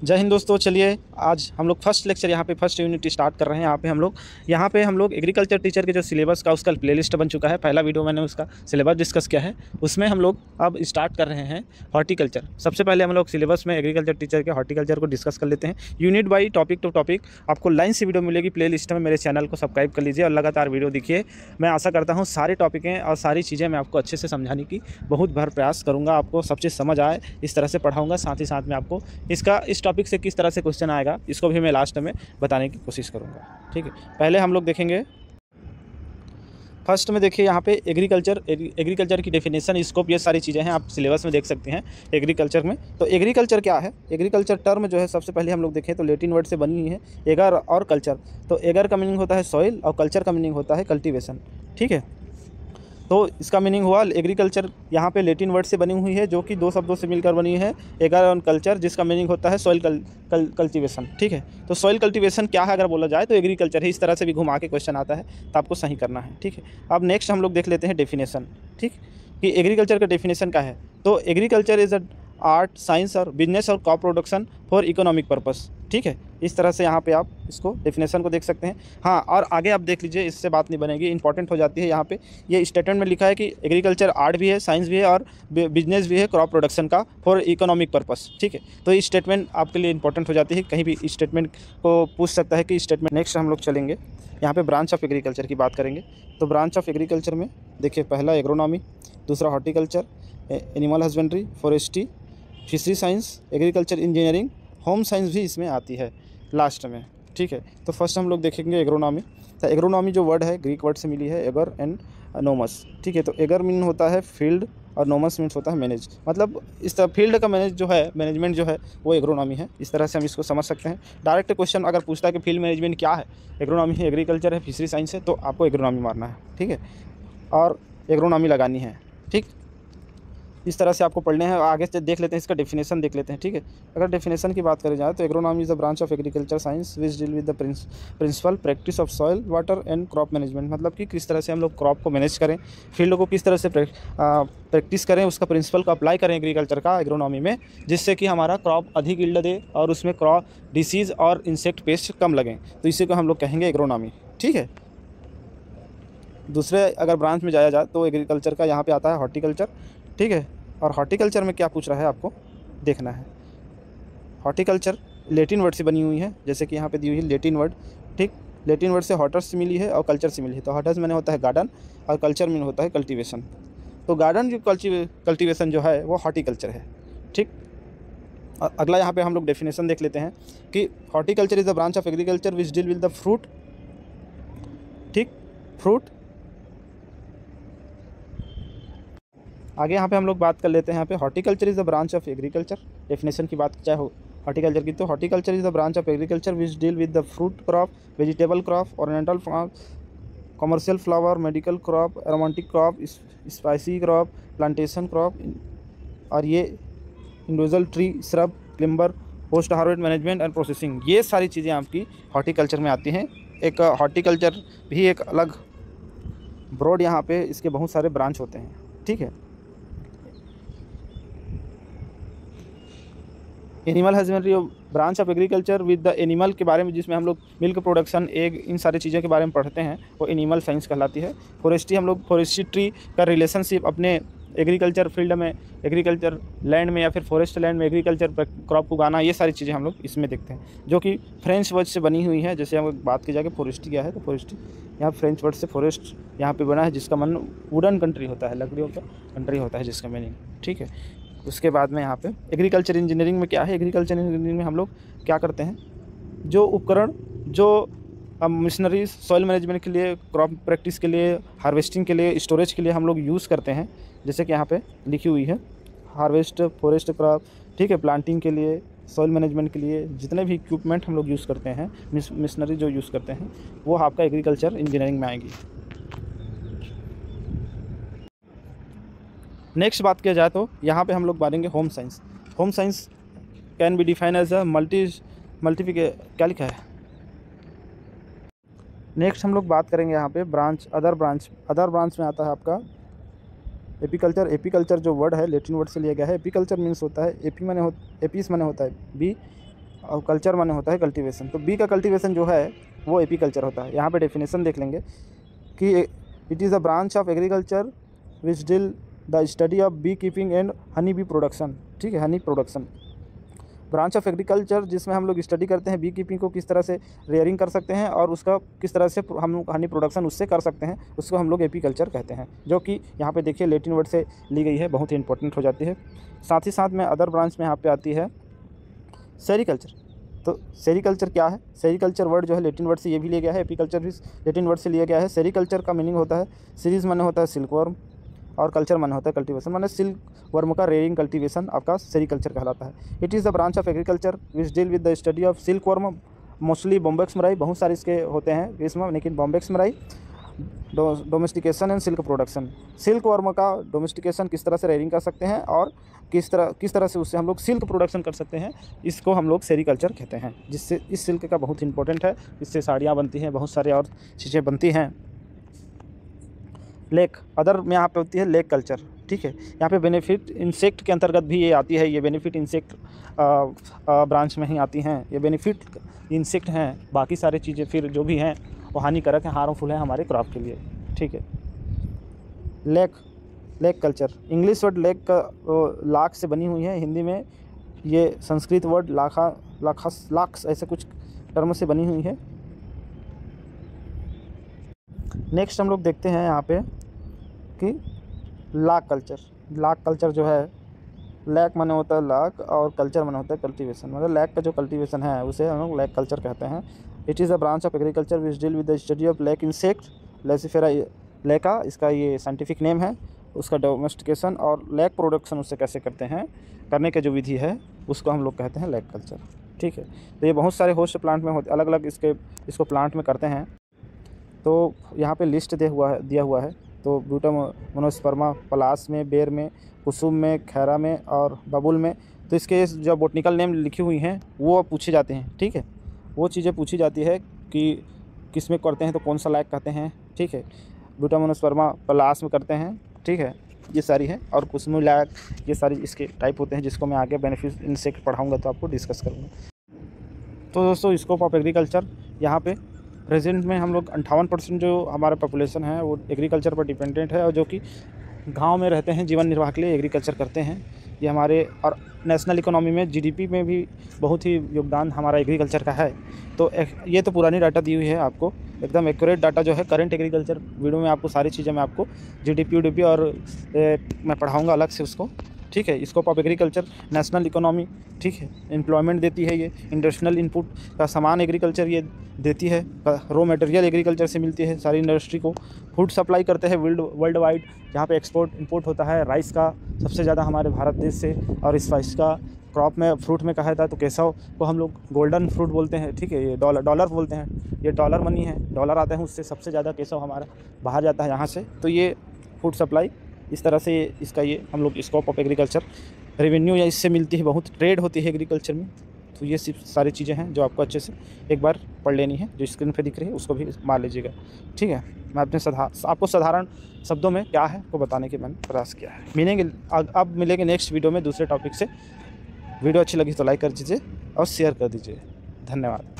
जय हिंद दोस्तों। चलिए आज हम लोग फर्स्ट लेक्चर यहाँ पे फर्स्ट यूनिट स्टार्ट कर रहे हैं। यहाँ पे हम लोग एग्रीकल्चर टीचर के जो सिलेबस का उसका प्लेलिस्ट बन चुका है। पहला वीडियो मैंने उसका सिलेबस डिस्कस किया है, उसमें हम लोग अब स्टार्ट कर रहे हैं हॉर्टिकल्चर। सबसे पहले हम लोग सिलेबस में एग्रीकल्चर टीचर के हॉर्टिकल्चर को डिस्कस कर लेते हैं unit by topic to topic. आपको लाइन से वीडियो मिलेगी प्ले लिस्ट में। मेरे चैनल को सब्सक्राइब कर लीजिए और लगातार वीडियो देखिए। मैं आशा करता हूँ सारे टॉपिकें और सारी चीज़ें मैं आपको अच्छे से समझाने की बहुत भर प्रयास करूँगा, आपको सब चीज़ समझ आए इस तरह से पढ़ाऊँगा। साथ ही साथ में आपको इस टॉपिक से किस तरह से क्वेश्चन आएगा इसको भी मैं लास्ट में बताने की कोशिश करूँगा। ठीक है, पहले हम लोग देखेंगे फर्स्ट में। देखिए यहाँ पे एग्रीकल्चर की डेफिनेशन, स्कोप, ये सारी चीज़ें हैं, आप सिलेबस में देख सकते हैं एग्रीकल्चर में। तो एग्रीकल्चर क्या है? एग्रीकल्चर टर्म जो है सबसे पहले हम लोग देखें तो लैटिन वर्ड से बनी हुई है, एगर और कल्चर। तो एगर का मीनिंग होता है सॉइल और कल्चर का मीनिंग होता है कल्टीवेशन। ठीक है, तो इसका मीनिंग हुआ एग्रीकल्चर यहाँ पे लैटिन वर्ड से बनी हुई है जो कि दो शब्दों से मिलकर बनी है, एगर और कल्चर, जिसका मीनिंग होता है सॉइल कल्टीवेशन। ठीक है, तो सॉइल कल्टीवेशन क्या है अगर बोला जाए तो एग्रीकल्चर है। इस तरह से भी घुमा के क्वेश्चन आता है तो आपको सही करना है। ठीक है, अब नेक्स्ट हम लोग देख लेते हैं डेफिनेशन। ठीक, कि एग्रीकल्चर का डेफिनेशन क्या है। तो agriculture is a art, science और बिजनेस और crop production for economic purpose. ठीक है, इस तरह से यहाँ पे आप इसको डेफिनेशन को देख सकते हैं। हाँ, और आगे आप देख लीजिए, इससे बात नहीं बनेगी, इंपॉर्टेंट हो जाती है। यहाँ पे ये स्टेटमेंट में लिखा है कि एग्रीकल्चर आर्ट भी है, साइंस भी है और बिजनेस भी है क्रॉप प्रोडक्शन का फॉर इकोनॉमिक पर्पस। ठीक है, तो ये स्टेटमेंट आपके लिए इंपॉर्टेंट हो जाती है, कहीं भी स्टेटमेंट को पूछ सकता है कि स्टेटमेंट। नेक्स्ट हम लोग चलेंगे यहाँ पे ब्रांच ऑफ एग्रीकल्चर की बात करेंगे। तो ब्रांच ऑफ एग्रीकल्चर में देखिए, पहला एग्रोनॉमी, दूसरा horticulture, animal husbandry, forestry, fishery science, agriculture engineering, home science भी इसमें आती है लास्ट में। ठीक है, तो फर्स्ट हम लोग देखेंगे एग्रोनॉमी। तो एग्रोनॉमी जो वर्ड है ग्रीक वर्ड से मिली है, एगर एंड नोमस। ठीक है, तो एगर मीन होता है फील्ड और नोमस मीन्स होता है मैनेज। मतलब इस तरह फील्ड का मैनेजमेंट जो है वो एग्रोनॉमी है। इस तरह से हम इसको समझ सकते हैं। डायरेक्ट क्वेश्चन अगर पूछता है कि फील्ड मैनेजमेंट क्या है, एग्रोनॉमी है, एग्रीकल्चर है, फिशरी साइंस है, तो आपको एग्रोनॉमी मारना है। ठीक है, और एग्रोनॉमी लगानी है। ठीक, इस तरह से आपको पढ़ने हैं। आगे से देख लेते हैं, इसका डेफिनेशन देख लेते हैं। ठीक है, अगर डेफिनेशन की बात करें जाए तो agronomy is the branch of agriculture science which deal with the principle practice of soil, water and crop management. मतलब कि किस तरह से हम लोग क्रॉप को मैनेज करें, फील्ड को किस तरह से प्रैक्टिस करें, उसका प्रिंसिपल को अप्लाई करें एग्रीकल्चर का एग्रोनॉमी में, जिससे कि हमारा क्रॉप अधिक यील्ड दे और उसमें क्रॉप डिसीज़ और इंसेक्ट पेस्ट कम लगें। तो इसी को हम लोग कहेंगे एग्रोनॉमी। ठीक है, दूसरे अगर ब्रांच में जाया जाए तो एग्रीकल्चर का यहाँ पे आता है हॉर्टिकल्चर। ठीक है, और हॉर्टिकल्चर में क्या पूछ रहा है आपको देखना है। हॉर्टिकल्चर लैटिन वर्ड से बनी हुई है, जैसे कि यहाँ पे दी हुई है लैटिन वर्ड। ठीक, लैटिन वर्ड से हॉटर्स से मिली है और कल्चर से मिली है। तो हॉटर्स मैंने होता है गार्डन और कल्चर में होता है कल्टीवेशन। तो गार्डन जो कल्टीवेशन जो है वो हॉर्टिकल्चर है। ठीक, अगला यहाँ पे हम लोग डेफिनेशन देख लेते हैं कि horticulture is the branch of agriculture which deal with the fruit. ठीक, फ्रूट। आगे यहाँ पे हम लोग बात कर लेते हैं। यहाँ पे horticulture is the branch of agriculture. Definition की बात चाहे हो हॉर्टिकल्चर की, तो horticulture is the branch of agriculture which deal with the fruit crop, vegetable crop, ornamental crop, commercial flower, medical crop, aromatic crop, spicy crop, plantation crop, और ये individual tree, shrub, climber, post harvest management and processing. ये सारी चीज़ें आपकी horticulture में आती हैं। एक हॉर्टिकल्चर भी एक अलग ब्रॉड, यहाँ पे इसके बहुत सारे ब्रांच होते हैं। ठीक है, animal husbandry branch of agriculture with the animal के बारे में, जिसमें हम लोग मिल्क प्रोडक्शन, एग, इन सारी चीज़ों के बारे में पढ़ते हैं, वो एनिमल साइंस कहलाती है। फॉरेस्ट्री, हम लोग फॉरेस्ट्री का रिलेशनशिप अपने एग्रीकल्चर फील्ड में, एग्रीकल्चर लैंड में या फिर फॉरेस्ट लैंड में एग्रीकल्चर क्रॉप को उगाना, ये सारी चीज़ें हम लोग इसमें देखते हैं, जो कि फ्रेंच वर्ड से बनी हुई है। जैसे हम बात की जाए कि फॉरेस्ट्री क्या है, तो फॉरेस्ट्री यहाँ फ्रेंच वर्ड से फॉरेस्ट यहाँ पे बना है, जिसका मन वुडन कंट्री होता है, लकड़ियों का कंट्री होता है जिसका मीनिंग। ठीक है, उसके बाद में यहाँ पे एग्रीकल्चर इंजीनियरिंग में क्या है, एग्रीकल्चर इंजीनियरिंग में हम लोग क्या करते हैं, जो उपकरण, जो मशीनरी सॉइल मैनेजमेंट के लिए, क्रॉप प्रैक्टिस के लिए, हार्वेस्टिंग के लिए, स्टोरेज के लिए हम लोग यूज़ करते हैं, जैसे कि यहाँ पे लिखी हुई है हार्वेस्ट, फॉरेस्ट क्रॉप। ठीक है, प्लांटिंग के लिए, सॉइल मैनेजमेंट के लिए जितने भी इक्विपमेंट हम लोग यूज़ करते हैं, मशीनरी जो यूज़ करते हैं, वो आपका एग्रीकल्चर इंजीनियरिंग में आएगी। नेक्स्ट बात किया जाए तो यहाँ पे हम लोग बातेंगे home science. Home science can be define as a क्या लिखा है। नेक्स्ट हम लोग बात करेंगे यहाँ पे ब्रांच, अदर ब्रांच में आता है आपका एपीकल्चर। एपीकल्चर जो वर्ड है लैटिन वर्ड से लिया गया है। एपीकल्चर मीन्स होता है, एपीस माने होता है बी, और कल्चर माने होता है कल्टीवेशन। तो बी का कल्टीवेशन जो है वो एपीकल्चर होता है। यहाँ पे डेफिनेशन देख लेंगे कि it is a branch of agriculture which deal the study of bee keeping and honey bee production. ठीक है, honey production branch of agriculture, जिसमें हम लोग स्टडी करते हैं बी कीपिंग को किस तरह से रेयरिंग कर सकते हैं और उसका किस तरह से हम लोग हनी प्रोडक्शन उससे कर सकते हैं, उसको हम लोग एपीकल्चर कहते हैं, जो कि यहाँ पे देखिए लैटिन वर्ड से ली गई है, बहुत ही इंपॉर्टेंट हो जाती है। साथ ही साथ में अदर ब्रांच में यहाँ पे आती है सेरीकल्चर। तो सेरीकल्चर क्या है? सेरीकल्चर वर्ड जो है लैटिन वर्ड से ये भी लिया गया है, एपीकल्चर भी लैटिन वर्ड से लिया गया है। सेरीकल्चर का मीनिंग होता है, सीरीज माने होता है सिल्क वर्म और कल्चर माने होता है कल्टीवेशन, माने सिल्क वर्म का रेयरिंग कल्टीवेशन आपका सेरीकल्चर कहलाता है। It is the branch of agriculture which deal with the study of silk worm, mostly Bombyx मराई, बहुत सारे इसके होते हैं इसमें, लेकिन बॉम्बेक्स मराई, domestication and silk production. Silk worm का डोमेस्टिकेशन किस तरह से रेयरिंग कर सकते हैं और किस तरह से उससे हम लोग सिल्क प्रोडक्शन कर सकते हैं, इसको हम लोग सेरीकल्चर कहते हैं। जिससे इस सिल्क का बहुत इंपॉर्टेंट है, इससे साड़ियाँ बनती हैं, बहुत सारे और चीज़ें बनती हैं। लेक अदर में यहाँ पे होती है लेक कल्चर। ठीक है, यहाँ पे बेनिफिट इंसेक्ट के अंतर्गत भी ये आती है, ये बेनिफिट इंसेक्ट ब्रांच में ही आती हैं। ये बेनिफिट इंसेक्ट हैं, बाकी सारी चीज़ें फिर जो भी हैं वो हानिकारक हैं, हार्मफुल हैं हमारे क्रॉप के लिए। ठीक है, lake culture English word lake का लाख से बनी हुई है, हिंदी में ये संस्कृत वर्ड लाक्स ऐसे कुछ टर्म से बनी हुई है। नेक्स्ट हम लोग देखते हैं यहाँ पे कि लाख कल्चर जो है, लैक माने होता है लाख और कल्चर माने होता है कल्टीवेशन। मतलब लैक का जो कल्टीवेशन है उसे हम लोग लैक कल्चर कहते हैं। It is a branch of agriculture which deal with the study of lac insect, laccifera lacca इसका ये साइंटिफिक नेम है, उसका डोमेस्टिकेशन और लैक प्रोडक्शन उससे कैसे करते हैं, करने की जो विधि है उसको हम लोग कहते हैं लैक कल्चर। ठीक है, तो ये बहुत सारे होस्ट प्लांट में होते, अलग अलग इसको प्लांट में करते हैं। तो यहाँ पे लिस्ट दिया हुआ है। तो ब्यूटामोनोस्पर्मा पलास में, बेर में, कुसुम में, खैरा में और बबुल में। तो इसके जो बोटनिकल नेम लिखी हुई हैं वो पूछे जाते हैं। ठीक है, वो चीज़ें पूछी जाती है कि किस में करते हैं तो कौन सा लायक कहते हैं। ठीक है, ब्यूटामोनोस्पर्मा पलास में करते हैं। ठीक है, ये सारी है और कुसुम लायक, ये सारी इसके टाइप होते हैं, जिसको मैं आगे बेनिफिट इंसेक्ट पढ़ाऊँगा तो आपको डिस्कस करूँगा। तो दोस्तों स्कोप ऑफ एग्रीकल्चर, यहाँ पे प्रेजेंट में हम लोग 58% जो हमारा पॉपुलेशन है वो एग्रीकल्चर पर डिपेंडेंट है, और जो कि गांव में रहते हैं, जीवन निर्वाह के लिए एग्रीकल्चर करते हैं। ये हमारे और नेशनल इकोनॉमी में जीडीपी में भी बहुत ही योगदान हमारा एग्रीकल्चर का है। तो ये तो पुरानी डाटा दी हुई है आपको, एकदम एक्यूरेट डाटा जो है करंट एग्रीकल्चर वीडियो में आपको सारी चीज़ें मैं आपको जीडीपी यूडीपी और मैं पढ़ाऊँगा अलग से उसको। ठीक है, scope of agriculture, national economy, ठीक है, एम्प्लॉयमेंट देती है ये, इंडस्ट्रियल इनपुट का सामान एग्रीकल्चर ये देती है, रॉ मटेरियल एग्रीकल्चर से मिलती है सारी इंडस्ट्री को, फूड सप्लाई करते हैं वर्ल्ड वाइड, जहाँ पे एक्सपोर्ट इंपोर्ट होता है राइस का सबसे ज़्यादा हमारे भारत देश से, और स्पाइस का क्रॉप में फ्रूट में कहा जाता है तो केसव को हम लोग गोल्डन फ्रूट बोलते हैं। ठीक है, ये डॉलर बोलते हैं, ये डॉलर मनी है, डॉलर आते हैं उससे सबसे ज़्यादा केसव हमारा बाहर जाता है यहाँ से। तो ये फूड सप्लाई इस तरह से इसका ये हम लोग स्कोप ऑफ एग्रीकल्चर, रेवेन्यू या इससे मिलती है, बहुत ट्रेड होती है एग्रीकल्चर में। तो ये सिर्फ सारी चीज़ें हैं जो आपको अच्छे से एक बार पढ़ लेनी है, जो स्क्रीन पे दिख रही है उसको भी मार लीजिएगा। ठीक है, मैं अपने आपको साधारण शब्दों में क्या है को बताने के मैंने प्रयास किया है। मिलेंगे अब मिलेंगे नेक्स्ट वीडियो में दूसरे टॉपिक से। वीडियो अच्छी लगी तो लाइक कर दीजिए और शेयर कर दीजिए। धन्यवाद।